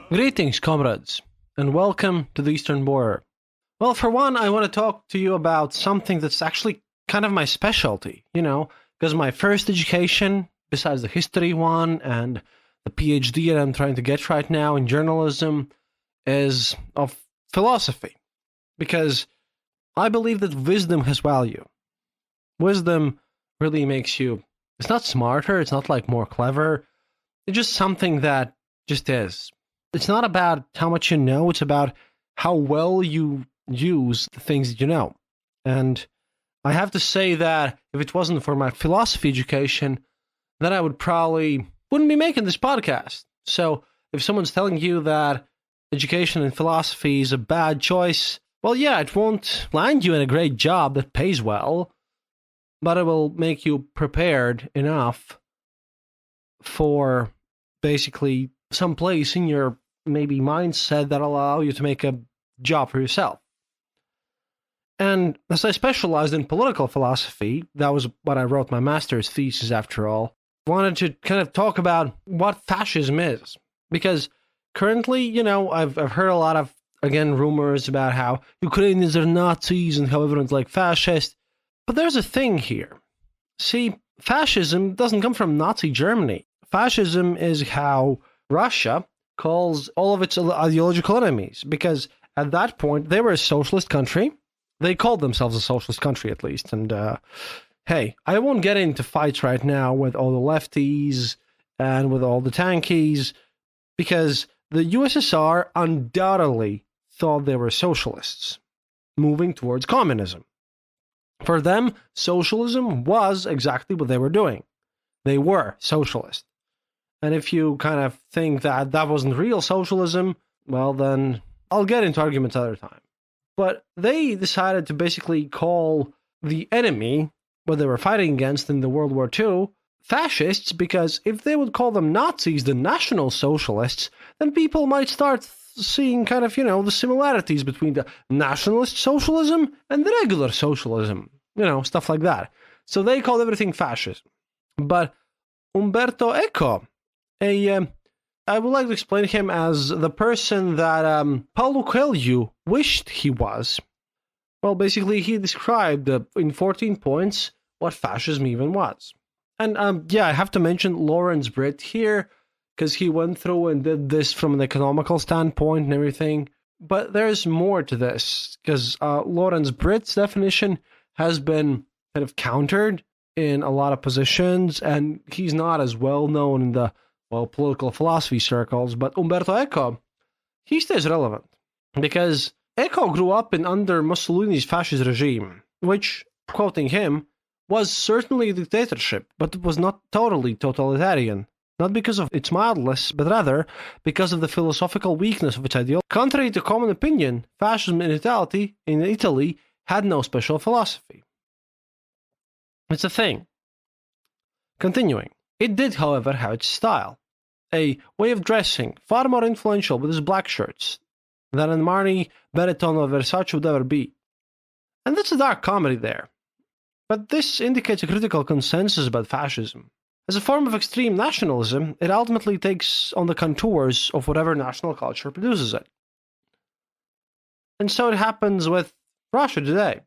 Greetings, comrades, and welcome to the Eastern Border. Well, for one, I want to talk to you about something that's actually kind of my specialty, because my first education, besides the history one and the PhD that I'm trying to get right now in journalism, is of philosophy. Because I believe that wisdom has value. Wisdom really makes you, it's not smarter, it's not like more clever, it's just something that just is. It's not about how much you know, it's about how well you use the things that you know. And I have to say that if it wasn't for my philosophy education, then I wouldn't be making this podcast. So if someone's telling you that education in philosophy is a bad choice, well, yeah, it won't land you in a great job that pays well, but it will make you prepared enough for basically some place in your maybe mindset that'll allow you to make a job for yourself. And as I specialized in political philosophy, that was what I wrote my master's thesis after all, I wanted to kind of talk about what fascism is. Because currently, I've heard a lot of, again, rumors about how Ukrainians are Nazis and how everyone's like fascist. But there's a thing here. See, fascism doesn't come from Nazi Germany. Fascism is how Russia calls all of its ideological enemies, because at that point, they were a socialist country. They called themselves a socialist country, at least. And hey, I won't get into fights right now with all the lefties and with all the tankies, because the USSR undoubtedly thought they were socialists, moving towards communism. For them, socialism was exactly what they were doing. They were socialist. And if you kind of think that that wasn't real socialism, well, then I'll get into arguments another time. But they decided to basically call the enemy, what they were fighting against in the World War II, fascists, because if they would call them Nazis, the National Socialists, then people might start seeing kind of, the similarities between the nationalist socialism and the regular socialism, stuff like that. So they called everything fascism. But Umberto Eco, I would like to explain him as the person that Paulo Coelho wished he was. Well, basically, he described in 14 points what fascism even was. And I have to mention Lawrence Britt here, because he went through and did this from an economical standpoint and everything. But there's more to this, because Lawrence Britt's definition has been kind of countered in a lot of positions, and he's not as well known in the political philosophy circles. But Umberto Eco, he stays relevant, because Eco grew up under Mussolini's fascist regime, which, quoting him, was certainly a dictatorship, but it was not totally totalitarian. Not because of its mildness, but rather because of the philosophical weakness of its ideology. Contrary to common opinion, fascism in Italy had no special philosophy. It's a thing. Continuing. It did, however, have its style. A way of dressing far more influential with his black shirts than an Armani, Benetton, or Versace would ever be. And that's a dark comedy there. But this indicates a critical consensus about fascism. As a form of extreme nationalism, it ultimately takes on the contours of whatever national culture produces it. And so it happens with Russia today.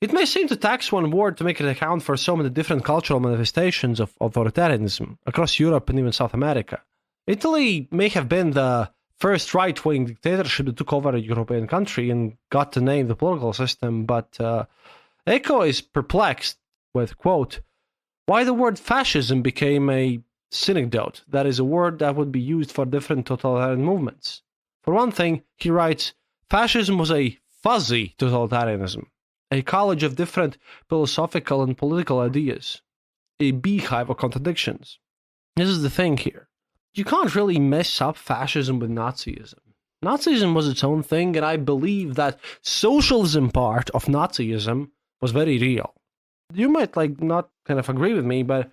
It may seem to tax one word to make it account for so many different cultural manifestations of authoritarianism across Europe and even South America. Italy may have been the first right-wing dictatorship that took over a European country and got to name the political system, but Eco is perplexed with, quote, why the word fascism became a synecdoche, that is, a word that would be used for different totalitarian movements. For one thing, he writes, fascism was a fuzzy totalitarianism, a college of different philosophical and political ideas, a beehive of contradictions. This is the thing here. You can't really mess up fascism with Nazism. Nazism was its own thing, and I believe that socialism part of Nazism was very real. You might not kind of agree with me, but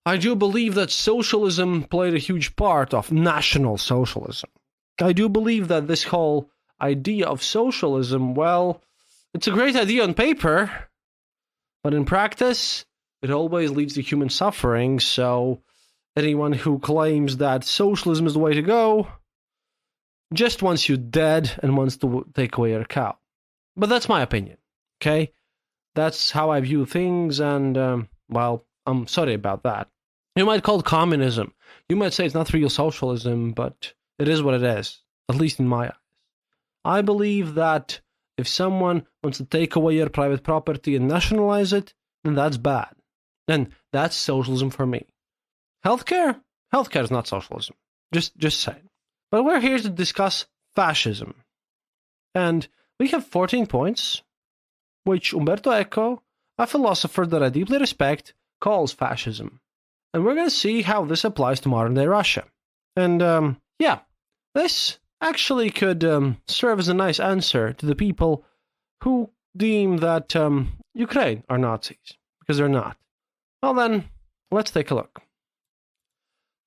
I do believe that socialism played a huge part of National Socialism. I do believe that this whole idea of socialism, well, it's a great idea on paper, but in practice, it always leads to human suffering, so anyone who claims that socialism is the way to go just wants you dead and wants to take away your cow. But that's my opinion, okay? That's how I view things, and, well, I'm sorry about that. You might call it communism. You might say it's not real socialism, but it is what it is, at least in my eyes. I believe that if someone wants to take away your private property and nationalize it, then that's bad. And that's socialism for me. Healthcare? Healthcare is not socialism. Just saying. But we're here to discuss fascism. And we have 14 points, which Umberto Eco, a philosopher that I deeply respect, calls fascism. And we're going to see how this applies to modern-day Russia. And, yeah, this actually could serve as a nice answer to the people who deem that Ukraine are Nazis, because they're not. Well then, let's take a look.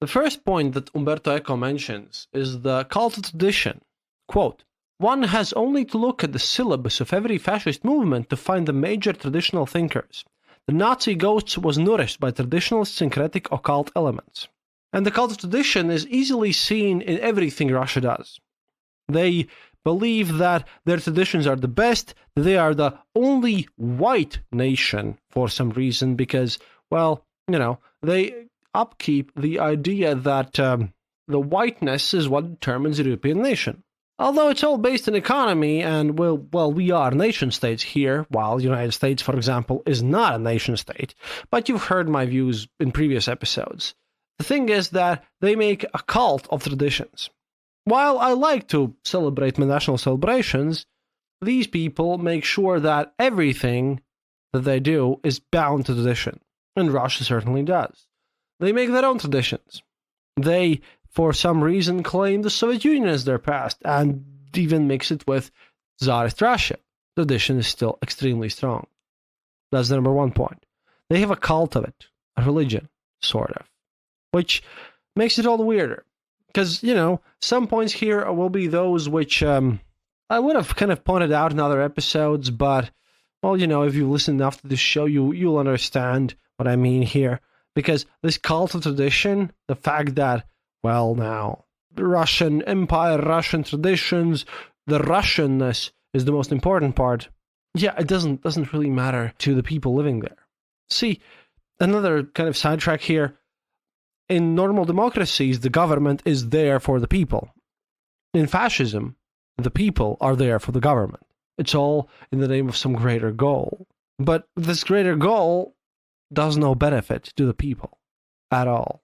The first point that Umberto Eco mentions is the cult of tradition. Quote, "One has only to look at the syllabus of every fascist movement to find the major traditional thinkers. The Nazi ghost was nourished by traditional syncretic occult elements. And the cult of tradition is easily seen in everything Russia does. They believe that their traditions are the best, that they are the only white nation for some reason, because, well, you know, they upkeep the idea that the whiteness is what determines the European nation. Although it's all based on economy, and, well, we are nation states here, while the United States, for example, is not a nation state, but you've heard my views in previous episodes. The thing is that they make a cult of traditions. While I like to celebrate my national celebrations, these people make sure that everything that they do is bound to tradition, and Russia certainly does. They make their own traditions. They, for some reason, claim the Soviet Union as their past, and even mix it with Tsarist Russia. Tradition is still extremely strong. That's the number one point. They have a cult of it, a religion, sort of, which makes it all the weirder. Because, you know, some points here will be those which I would have kind of pointed out in other episodes, but, well, you know, if you listen enough to this show, you'll understand what I mean here. Because this cult of tradition, the fact that, well, now, the Russian Empire, Russian traditions, the Russianness is the most important part. Yeah, it doesn't really matter to the people living there. See, another kind of sidetrack here. In normal democracies, the government is there for the people. In fascism, the people are there for the government. It's all in the name of some greater goal. But this greater goal does no benefit to the people at all.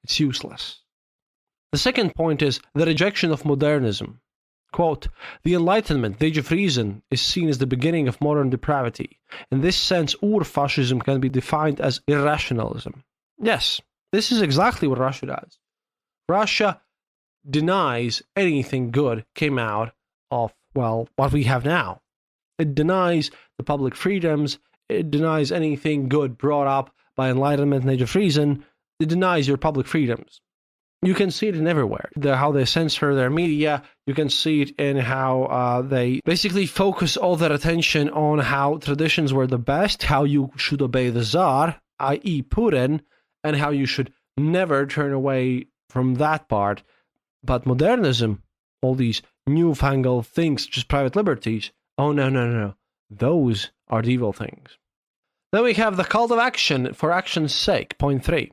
It's useless. The second point is the rejection of modernism. Quote, "The Enlightenment, the Age of Reason, is seen as the beginning of modern depravity. In this sense, Ur-fascism can be defined as irrationalism." Yes, this is exactly what Russia does. Russia denies anything good came out of, well, what we have now. It denies the public freedoms. It denies anything good brought up by Enlightenment and Age of Reason. It denies your public freedoms. You can see it in everywhere. How they censor their media. You can see it in how they basically focus all their attention on how traditions were the best, how you should obey the Tsar, i.e. Putin, and how you should never turn away from that part. But modernism, all these newfangled things, just private liberties, oh no. Those are the evil things. Then we have the cult of action for action's sake, point 3.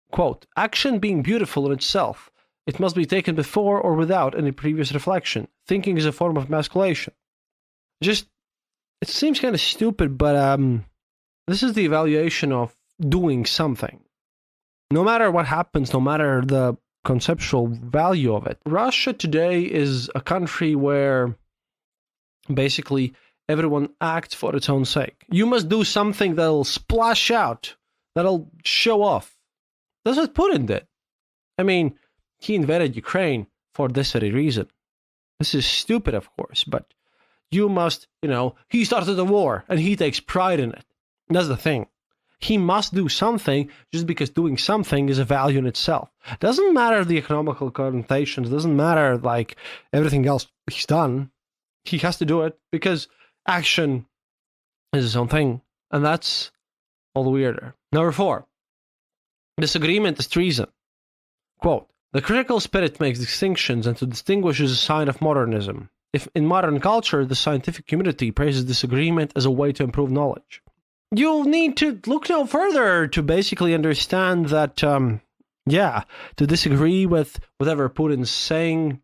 Quote, "Action being beautiful in itself, it must be taken before or without any previous reflection. Thinking is a form of emasculation." Just, it seems kind of stupid, but this is the evaluation of doing something. No matter what happens, no matter the conceptual value of it. Russia today is a country where basically everyone acts for its own sake. You must do something that'll splash out, that'll show off. That's what Putin did. I mean, he invaded Ukraine for this very reason. This is stupid, of course, but you must, he started a war and he takes pride in it. That's the thing. He must do something just because doing something is a value in itself. Doesn't matter the economical connotations, doesn't matter like everything else he's done. He has to do it because action is his own thing. And that's all the weirder. Number 4. Disagreement is treason. Quote, the critical spirit makes distinctions and to distinguish is a sign of modernism. If in modern culture, the scientific community praises disagreement as a way to improve knowledge. You'll need to look no further to basically understand that, to disagree with whatever Putin's saying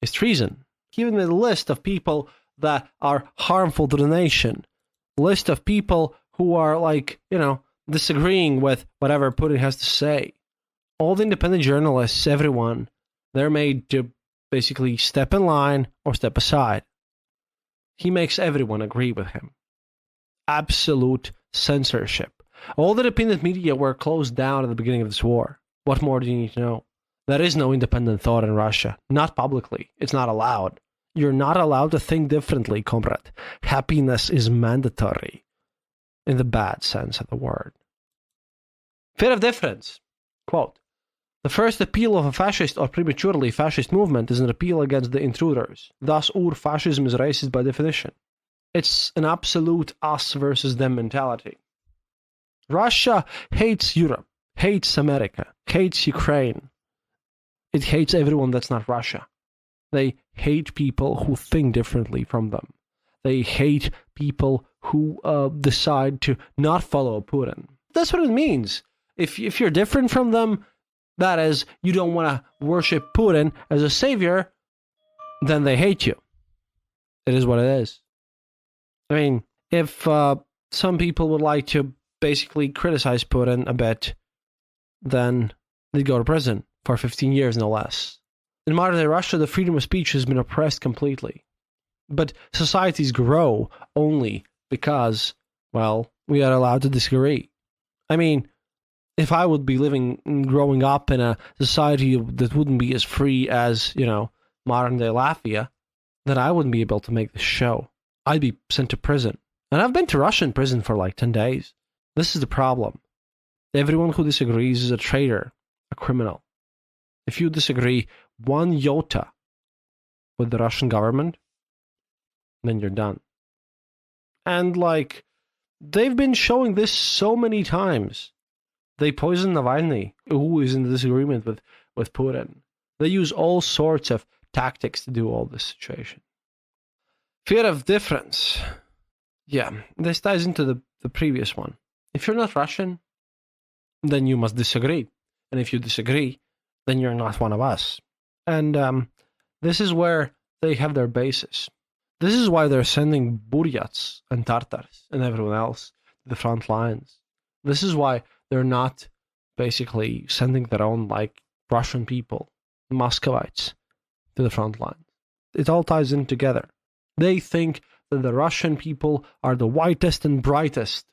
is treason. Even the list of people that are harmful to the nation, list of people who are disagreeing with whatever Putin has to say. All the independent journalists, everyone, they're made to basically step in line or step aside. He makes everyone agree with him. Absolute censorship. All the independent media were closed down at the beginning of this war. What more do you need to know? There is no independent thought in Russia. Not publicly. It's not allowed. You're not allowed to think differently, comrade. Happiness is mandatory. In the bad sense of the word. Fear of difference. Quote, the first appeal of a fascist or prematurely fascist movement is an appeal against the intruders. Thus, fascism is racist by definition. It's an absolute us versus them mentality. Russia hates Europe, hates America, hates Ukraine. It hates everyone that's not Russia. They hate people who think differently from them. They hate people who decide to not follow Putin. That's what it means. If you're different from them, that is, you don't want to worship Putin as a savior, then they hate you. It is what it is. I mean, if some people would like to basically criticize Putin a bit, then they'd go to prison for 15 years, no less. In modern-day Russia, the freedom of speech has been oppressed completely. But societies grow only because, we are allowed to disagree. I mean, if I would be growing up in a society that wouldn't be as free as, modern-day Latvia, then I wouldn't be able to make this show. I'd be sent to prison. And I've been to Russian prison for 10 days. This is the problem. Everyone who disagrees is a traitor, a criminal. If you disagree one iota with the Russian government, then you're done. And they've been showing this so many times. They poison Navalny, who is in disagreement with Putin. They use all sorts of tactics to do all this situation. Fear of difference. Yeah, this ties into the previous one. If you're not Russian, then you must disagree. And if you disagree, then you're not one of us. And this is where they have their basis. This is why they're sending Buryats and Tartars and everyone else to the front lines. This is why they're not basically sending their own Russian people, Muscovites, to the front line. It all ties in together. They think that the Russian people are the whitest and brightest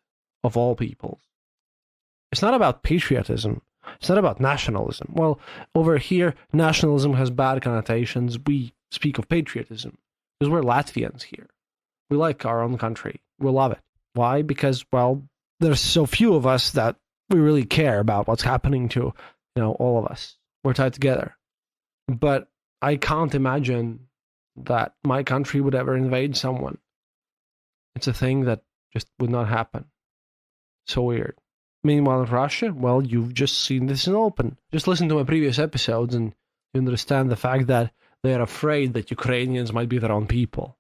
of all peoples. It's not about patriotism. It's not about nationalism. Well, over here, nationalism has bad connotations. We speak of patriotism because we're Latvians here. We like our own country. We love it. Why? Because, there's so few of us that we really care about what's happening to, all of us. We're tied together. But I can't imagine that my country would ever invade someone. It's a thing that just would not happen. So weird. Meanwhile, in Russia, you've just seen this in open. Just listen to my previous episodes and you understand the fact that they are afraid that Ukrainians might be their own people.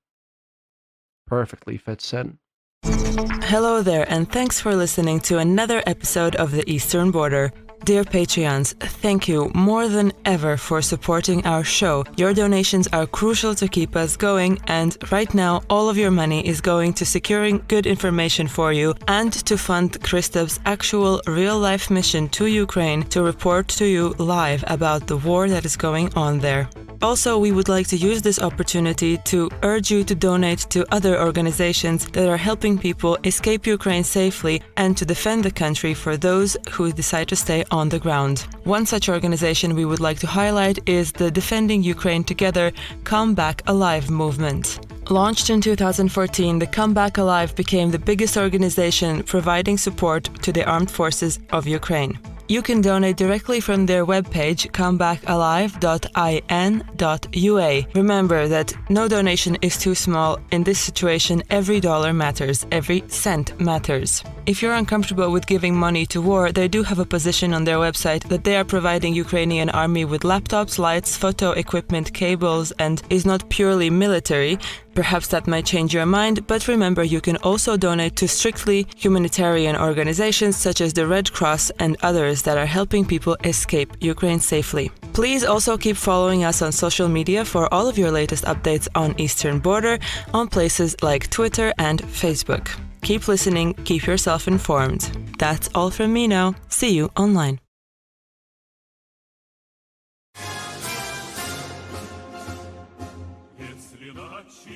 Perfectly fits in. Hello there, and thanks for listening to another episode of The Eastern Border. Dear Patreons, thank you more than ever for supporting our show. Your donations are crucial to keep us going, and right now all of your money is going to securing good information for you and to fund Christoph's actual real-life mission to Ukraine to report to you live about the war that is going on there. Also, we would like to use this opportunity to urge you to donate to other organizations that are helping people escape Ukraine safely and to defend the country for those who decide to stay on the ground. One such organization we would like to highlight is the Defending Ukraine Together Come Back Alive movement. Launched in 2014, the Come Back Alive became the biggest organization providing support to the armed forces of Ukraine. You can donate directly from their webpage, comebackalive.in.ua. Remember that no donation is too small. In this situation, every dollar matters, every cent matters. If you're uncomfortable with giving money to war, they do have a position on their website that they are providing Ukrainian army with laptops, lights, photo equipment, cables, and is not purely military. Perhaps that might change your mind, but remember you can also donate to strictly humanitarian organizations such as the Red Cross and others that are helping people escape Ukraine safely. Please also keep following us on social media for all of your latest updates on Eastern Border on places like Twitter and Facebook. Keep listening, keep yourself informed. That's all from me now. See you online.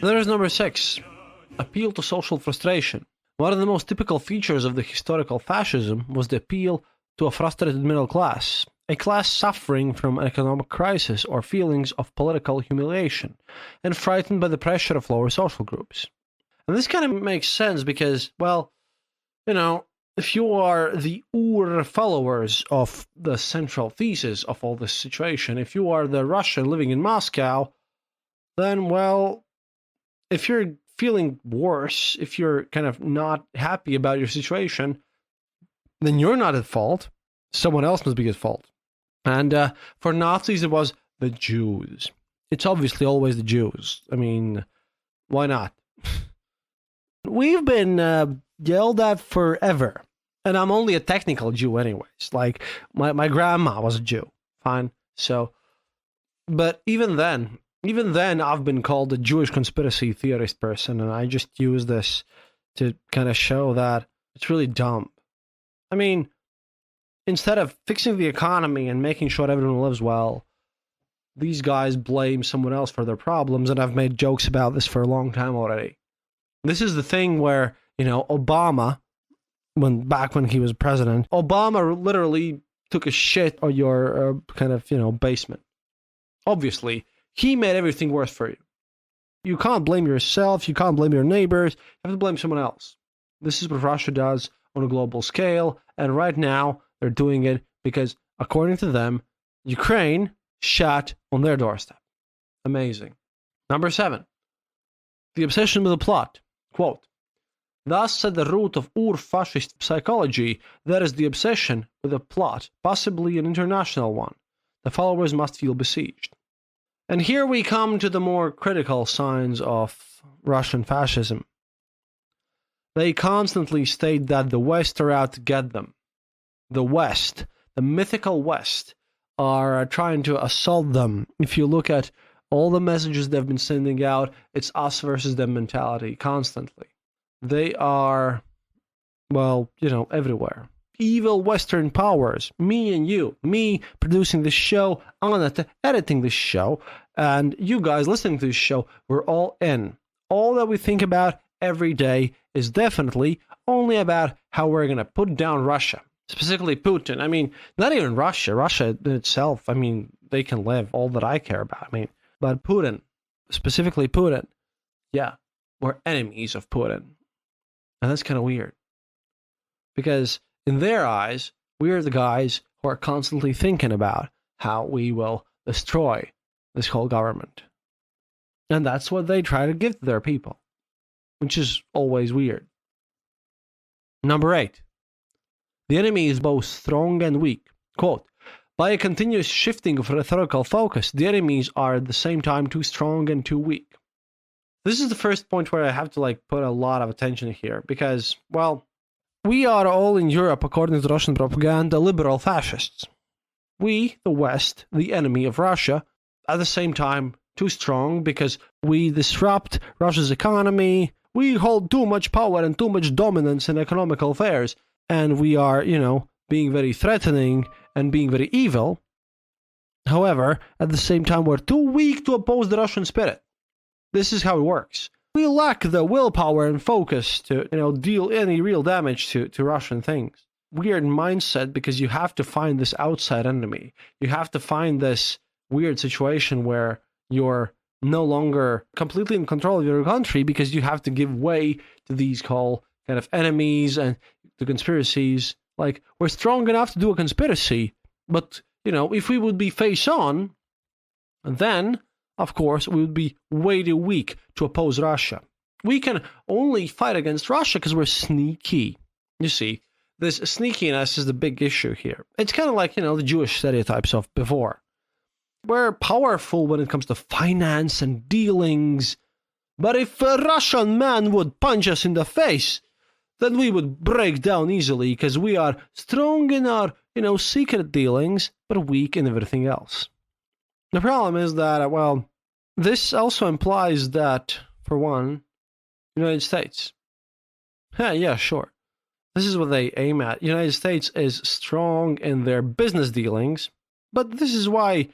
There is number 6. Appeal to social frustration. One of the most typical features of the historical fascism was the appeal to a frustrated middle class, a class suffering from an economic crisis or feelings of political humiliation, and frightened by the pressure of lower social groups. And this kind of makes sense because, well, if you are the followers of the central thesis of all this situation, if you are the Russian living in Moscow, then, well, if you're feeling worse, if you're kind of not happy about your situation, then you're not at fault. Someone else must be at fault. And for Nazis, it was the Jews. It's obviously always the Jews. I mean, why not? We've been yelled at forever. And I'm only a technical Jew anyways. Like, my grandma was a Jew. Fine. So, but even then, I've been called a Jewish conspiracy theorist person, and I just use this to kind of show that it's really dumb. I mean, instead of fixing the economy and making sure everyone lives well, these guys blame someone else for their problems, and I've made jokes about this for a long time already. This is the thing where, Obama, back when he was president, Obama literally took a shit on your basement. Obviously, he made everything worse for you. You can't blame yourself. You can't blame your neighbors. You have to blame someone else. This is what Russia does on a global scale. And right now, they're doing it because, according to them, Ukraine shot on their doorstep. Amazing. Number 7. The obsession with the plot. Quote, thus, at the root of fascist psychology, there is the obsession with a plot, possibly an international one. The followers must feel besieged. And here we come to the more critical signs of Russian fascism. They constantly state that the West are out to get them. The West, the mythical West, are trying to assault them. If you look at all the messages they've been sending out, it's us versus them mentality constantly. They are, everywhere. Evil Western powers, me and you, me producing this show, Anna editing this show, and you guys listening to this show, we're all in. All that we think about every day is definitely only about how we're going to put down Russia, specifically Putin. I mean, not even Russia. Russia itself, they can live, all that I care about. But Putin, specifically Putin, yeah, we're enemies of Putin. And that's kind of weird. Because in their eyes, we are the guys who are constantly thinking about how we will destroy this whole government. And that's what they try to give to their people, which is always weird. Number 8. The enemy is both strong and weak. Quote, by a continuous shifting of rhetorical focus, the enemies are at the same time too strong and too weak. This is the first point where I have to put a lot of attention here because, we are all in Europe, according to Russian propaganda, liberal fascists. We, the West, the enemy of Russia, at the same time too strong because we disrupt Russia's economy, we hold too much power and too much dominance in economical affairs, and we are, being very threatening and being very evil. However, at the same time, we're too weak to oppose the Russian spirit. This is how it works. We lack the willpower and focus to, deal any real damage to Russian things. Weird mindset because you have to find this outside enemy. You have to find this weird situation where you're no longer completely in control of your country because you have to give way to these kind of enemies and the conspiracies Like, we're strong enough to do a conspiracy, but, if we would be face on, then, of course, we would be way too weak to oppose Russia. We can only fight against Russia because we're sneaky. You see, this sneakiness is the big issue here. It's kind of like, the Jewish stereotypes of before. We're powerful when it comes to finance and dealings, but if a Russian man would punch us in the face, then we would break down easily because we are strong in our, secret dealings, but weak in everything else. The problem is that, this also implies that, for one, United States. Yeah, sure. This is what they aim at. United States is strong in their business dealings, but this is why,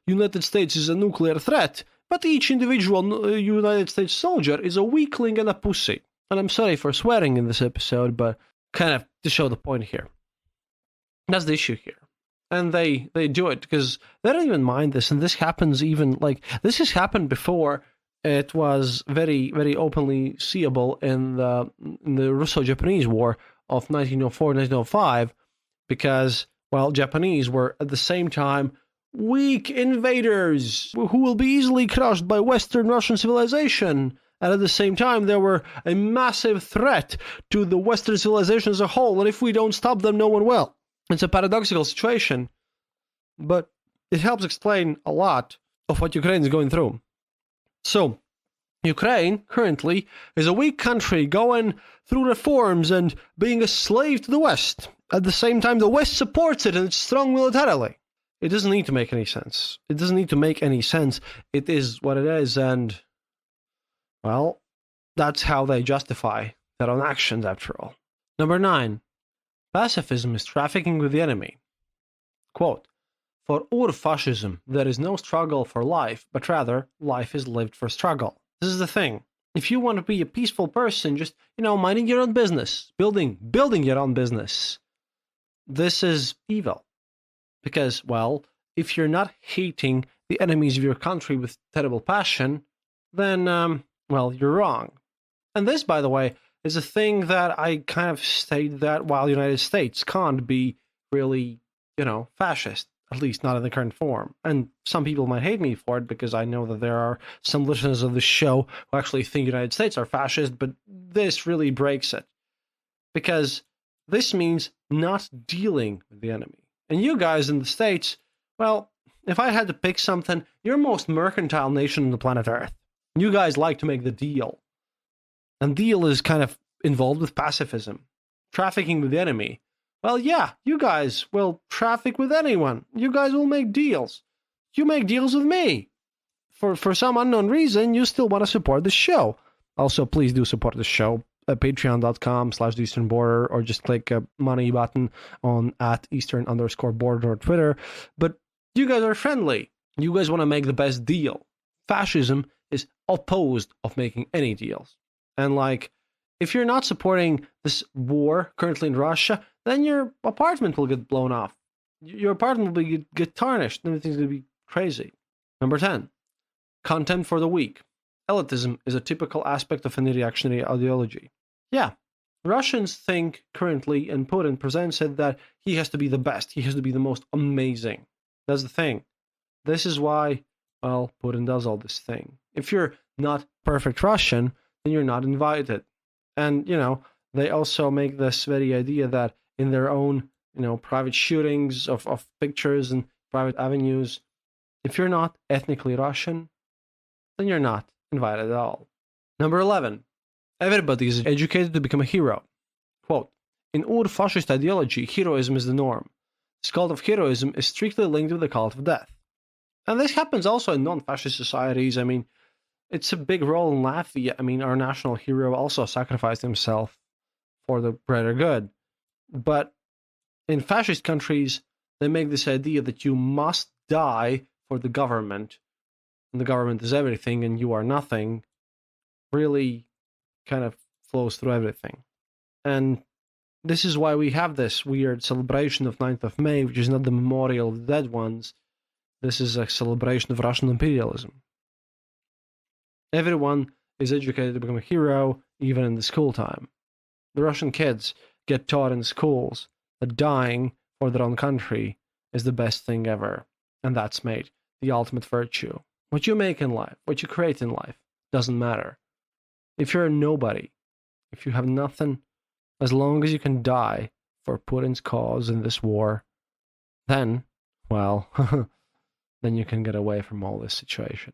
United States is a nuclear threat, but each individual United States soldier is a weakling and a pussy. And I'm sorry for swearing in this episode, but kind of to show the point here. That's the issue here. And they do it because they don't even mind this, and this happens even, this has happened before. It was very, very openly seeable in the Russo-Japanese War of 1904-1905, because, Japanese were at the same time weak invaders who will be easily crushed by Western Russian civilization, and at the same time they were a massive threat to the Western civilization as a whole, and if we don't stop them, no one will. It's a paradoxical situation, but it helps explain a lot of what Ukraine is going through. So, Ukraine, currently, is a weak country going through reforms and being a slave to the West. At the same time, the West supports it and it's strong militarily. It doesn't need to make any sense. It doesn't need to make any sense. It is what it is, and, that's how they justify their own actions, after all. Number 9. Pacifism is trafficking with the enemy. Quote, "For fascism, there is no struggle for life, but rather, life is lived for struggle." This is the thing. If you want to be a peaceful person, just, minding your own business, building your own business, this is evil. Because, if you're not hating the enemies of your country with terrible passion, then, you're wrong. And this, by the way, is a thing that I kind of state that while the United States can't be really, fascist, at least not in the current form. And some people might hate me for it because I know that there are some listeners of the show who actually think the United States are fascist, but this really breaks it. Because this means not dealing with the enemy. And you guys in the States, if I had to pick something, you're the most mercantile nation on the planet Earth. You guys like to make the deal. And deal is kind of involved with pacifism. Trafficking with the enemy. You guys will traffic with anyone. You guys will make deals. You make deals with me. For some unknown reason, you still want to support the show. Also, please do support the show at patreon.com/easternborder, or just click a money button on @eastern_border or Twitter. But you guys are friendly. You guys want to make the best deal. Fascism is opposed of making any deals. And if you're not supporting this war currently in Russia, then your apartment will get blown off. Your apartment will get tarnished. Everything's going to be crazy. Number 10. Contempt for the weak. Elitism is a typical aspect of any reactionary ideology. Yeah, Russians think currently, and Putin presents it, that he has to be the best. He has to be the most amazing. That's the thing. This is why, Putin does all this thing. If you're not perfect Russian, then you're not invited. And, they also make this very idea that in their own, private shootings of pictures and private avenues, if you're not ethnically Russian, then you're not invited at all. Number 11. Everybody is educated to become a hero. Quote, "In fascist ideology, heroism is the norm. This cult of heroism is strictly linked with the cult of death." And this happens also in non-fascist societies. It's a big role in Latvia. Our national hero also sacrificed himself for the greater good. But in fascist countries, they make this idea that you must die for the government, and the government is everything and you are nothing, really kind of flows through everything. And this is why we have this weird celebration of 9th of May, which is not the memorial of the dead ones. This is a celebration of Russian imperialism. Everyone is educated to become a hero, even in the school time. The Russian kids get taught in schools that dying for their own country is the best thing ever, and that's made the ultimate virtue. What you make in life, what you create in life, doesn't matter. If you're a nobody, if you have nothing, as long as you can die for Putin's cause in this war, then, well, then you can get away from all this situation.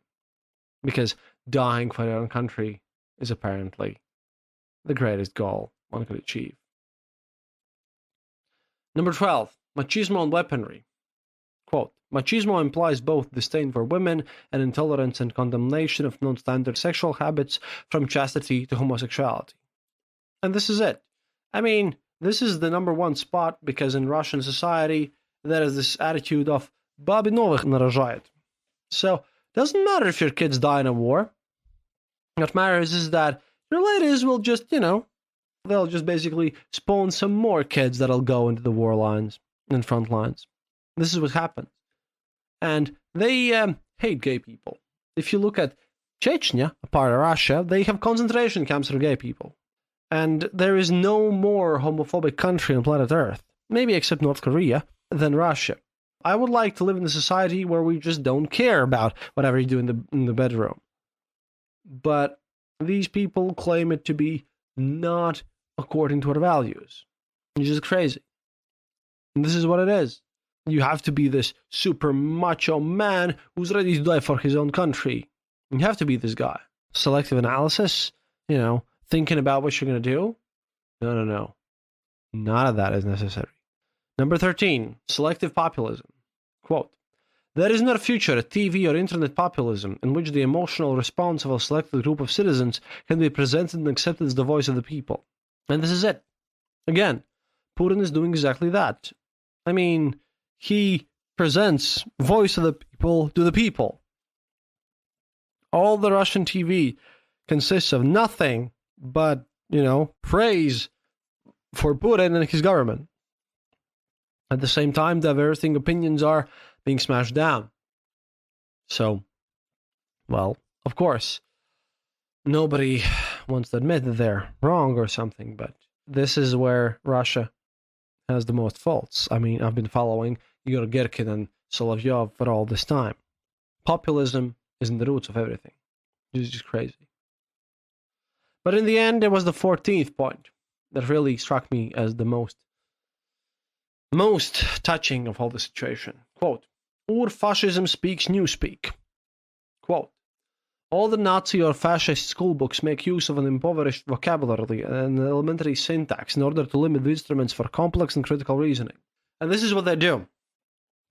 Because dying for your own country is apparently the greatest goal one could achieve. Number 12, machismo and weaponry. Quote, machismo implies both disdain for women and intolerance and condemnation of non-standard sexual habits from chastity to homosexuality. And this is it. I mean, this is the number one spot because in Russian society, there is this attitude of babi novых нарожает. So, it doesn't matter if your kids die in a war. What matters is that your ladies will just, they'll just basically spawn some more kids that'll go into the war lines and front lines. This is what happens. And they hate gay people. If you look at Chechnya, a part of Russia, they have concentration camps for gay people. And there is no more homophobic country on planet Earth, maybe except North Korea, than Russia. I would like to live in a society where we just don't care about whatever you do in the bedroom. But these people claim it to be not according to our values. It's just crazy. And this is what it is. You have to be this super macho man who's ready to die for his own country. You have to be this guy. Selective analysis, thinking about what you're going to do. No. None of that is necessary. Number 13, selective populism. Quote, there is not a future at TV or internet populism in which the emotional response of a selected group of citizens can be presented and accepted as the voice of the people. And this is it. Again, Putin is doing exactly that. I mean, he presents voice of the people to the people. All the Russian TV consists of nothing but, praise for Putin and his government. At the same time, diverging opinions are being smashed down. So, well, of course, nobody wants to admit that they're wrong or something, but this is where Russia has the most faults. I mean, I've been following Igor Girkin and Solovyov for all this time. Populism is in the roots of everything. It's just crazy. But in the end, it was the 14th point that really struck me as the most touching of all the situation. Quote, fascism speaks newspeak. Quote, all the Nazi or fascist schoolbooks make use of an impoverished vocabulary and elementary syntax in order to limit the instruments for complex and critical reasoning. And this is what they do.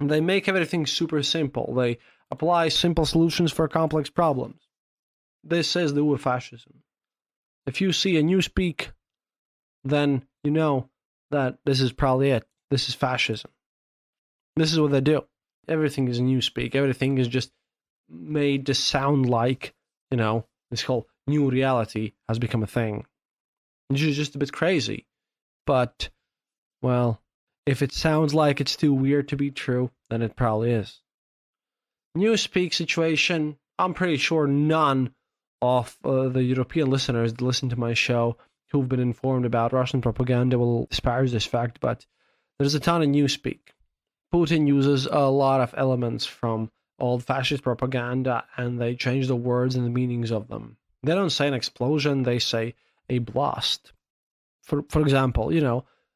They make everything super simple. They apply simple solutions for complex problems. This is the fascism. If you see a newspeak, then you know that this is probably it. This is fascism. This is what they do. Everything is newspeak. Everything is just made to sound like, this whole new reality has become a thing. Which is just a bit crazy. But, well, if it sounds like it's too weird to be true, then it probably is. Newspeak situation, I'm pretty sure none of the European listeners that listen to my show who've been informed about Russian propaganda will disparage this fact, but there's a ton of newspeak. Putin uses a lot of elements from old fascist propaganda, and they change the words and the meanings of them. They don't say an explosion, they say a blast. For example,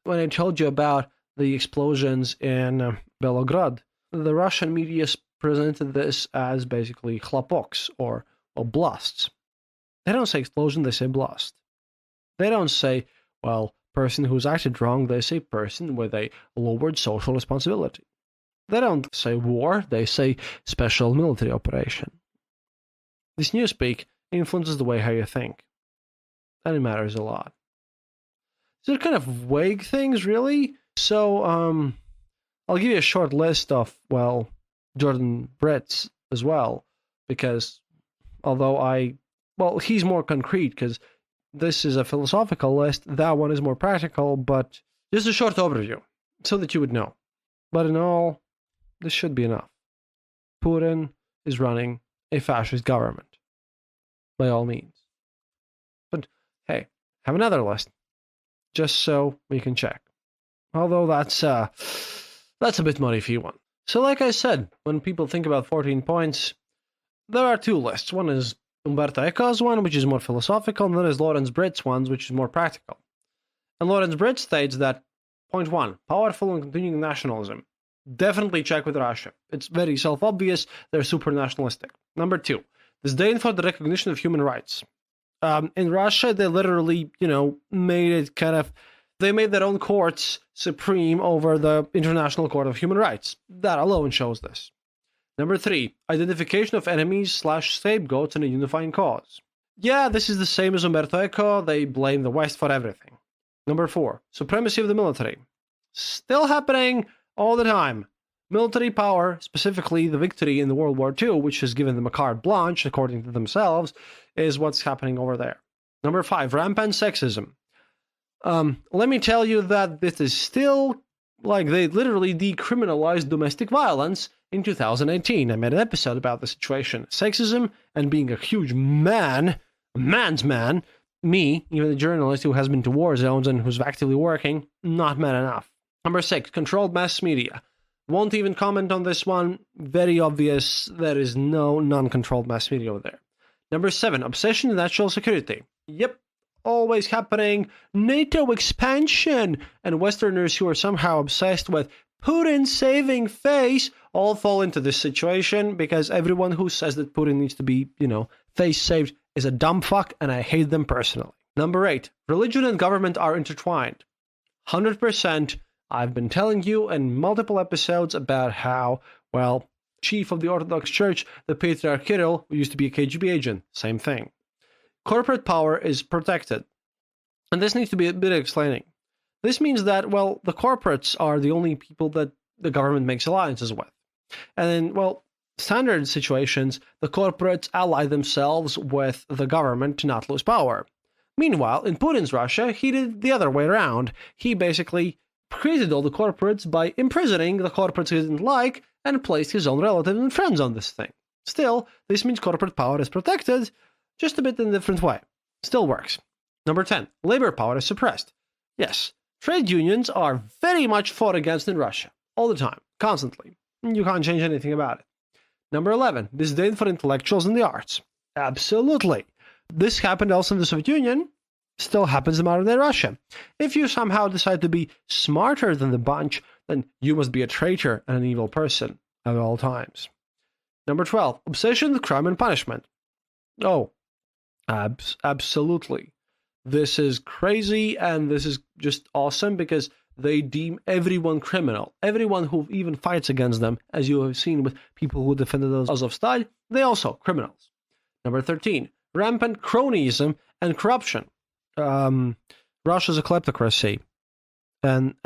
when I told you about the explosions in Belgrade, the Russian media presented this as basically chlapoks or blasts. They don't say explosion, they say blast. They don't say, person who's acted wrong, they say person with a lowered social responsibility. They don't say war, they say special military operation. This newspeak influences the way how you think. And it matters a lot. These are kind of vague things, really. So, I'll give you a short list of, Jordan Brett's as well. Because, although he's more concrete, because this is a philosophical list, that one is more practical, but just a short overview, so that you would know. But in all, this should be enough. Putin is running a fascist government, by all means. But hey, have another list, just so we can check. Although that's a bit muddy if you want. So like I said, when people think about 14 points, there are two lists. One is Umberto Eco's one, which is more philosophical, and then there's Lawrence Britt's one, which is more practical. And Lawrence Britt states that, point one, powerful and continuing nationalism. Definitely check with Russia. It's very self-obvious, they're super nationalistic. Number two, disdain for the recognition of human rights. In Russia, they literally, made it they made their own courts supreme over the International Court of Human Rights. That alone shows this. Number three, identification of enemies/scapegoats in a unifying cause. Yeah, this is the same as Umberto Eco. They blame the West for everything. Number four, supremacy of the military. Still happening all the time. Military power, specifically the victory in the World War II, which has given them a carte blanche, according to themselves, is what's happening over there. Number five, rampant sexism. Let me tell you that this is still, they literally decriminalized domestic violence in 2018. I made an episode about the situation. Sexism and being a huge man, a man's man, me, even a journalist who has been to war zones and who's actively working, not man enough. Number six, controlled mass media. Won't even comment on this one. Very obvious. There is no non-controlled mass media over there. Number seven, obsession with national security. Yep, always happening. NATO expansion. And Westerners who are somehow obsessed with Putin saving face all fall into this situation because everyone who says that Putin needs to be, face saved is a dumb fuck, and I hate them personally. Number eight, religion and government are intertwined. 100%. I've been telling you in multiple episodes about how, chief of the Orthodox Church, the Patriarch Kirill, who used to be a KGB agent, same thing. Corporate power is protected. And this needs to be a bit of explaining. This means that, the corporates are the only people that the government makes alliances with. And then, standard situations, the corporates ally themselves with the government to not lose power. Meanwhile, in Putin's Russia, he did the other way around. He basically created all the corporates by imprisoning the corporates he didn't like and placed his own relatives and friends on this thing. Still, this means corporate power is protected, just a bit in a different way. Still works. Number 10, labor power is suppressed. Yes, trade unions are very much fought against in Russia, all the time, constantly. You can't change anything about it. Number 11, disdain for intellectuals and the arts. Absolutely. This happened also in the Soviet Union, still happens in modern day Russia. If you somehow decide to be smarter than the bunch, then you must be a traitor and an evil person at all times. Number 12, obsession with crime and punishment. Oh, absolutely. This is crazy, and this is just awesome because they deem everyone criminal. Everyone who even fights against them, as you have seen with people who defended Azovstal, they also criminals. Number 13, rampant cronyism and corruption. Russia's a kleptocracy, and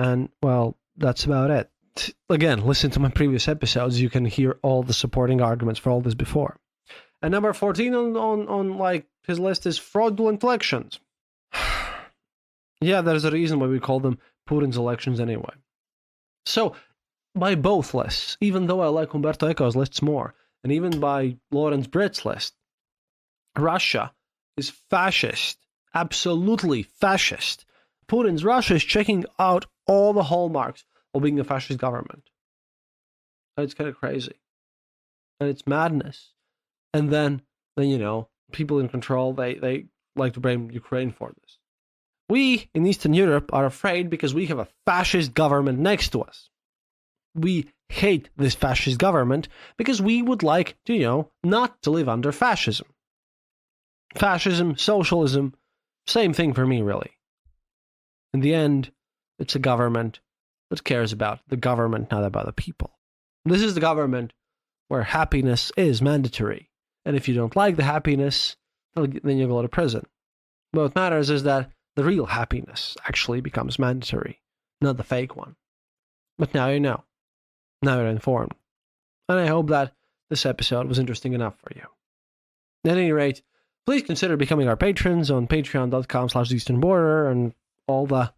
that's about it. Again, listen to my previous episodes. You can hear all the supporting arguments for all this before. And number 14 on his list is fraudulent elections. Yeah, there's a reason why we call them Putin's elections anyway. So, by both lists, even though I like Umberto Eco's lists more, and even by Lawrence Britt's list, Russia is fascist. Absolutely fascist. Putin's Russia is checking out all the hallmarks of being a fascist government. And it's kind of crazy. And it's madness. And then people in control, they like to blame Ukraine for this. We in Eastern Europe are afraid because we have a fascist government next to us. We hate this fascist government because we would like to, not to live under fascism. Fascism, socialism, same thing for me, really. In the end, it's a government that cares about the government, not about the people. This is the government where happiness is mandatory. And if you don't like the happiness, then you go to prison. What matters is that the real happiness actually becomes mandatory, not the fake one. But now you know. Now you're informed. And I hope that this episode was interesting enough for you. At any rate, please consider becoming our patrons on patreon.com/easternborder and all the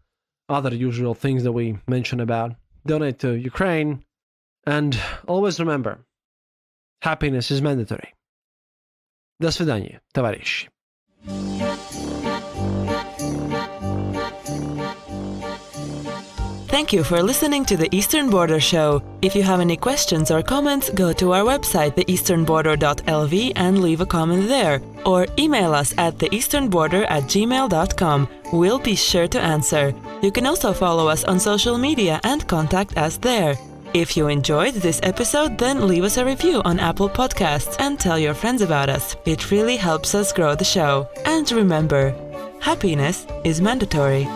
other usual things that we mention about. Donate to Ukraine. And always remember, happiness is mandatory. До свидания, товарищи. Thank you for listening to the Eastern Border Show. If you have any questions or comments, go to our website, theeasternborder.lv, and leave a comment there. Or email us at theeasternborder@gmail.com. We'll be sure to answer. You can also follow us on social media and contact us there. If you enjoyed this episode, then leave us a review on Apple Podcasts and tell your friends about us. It really helps us grow the show. And remember, happiness is mandatory.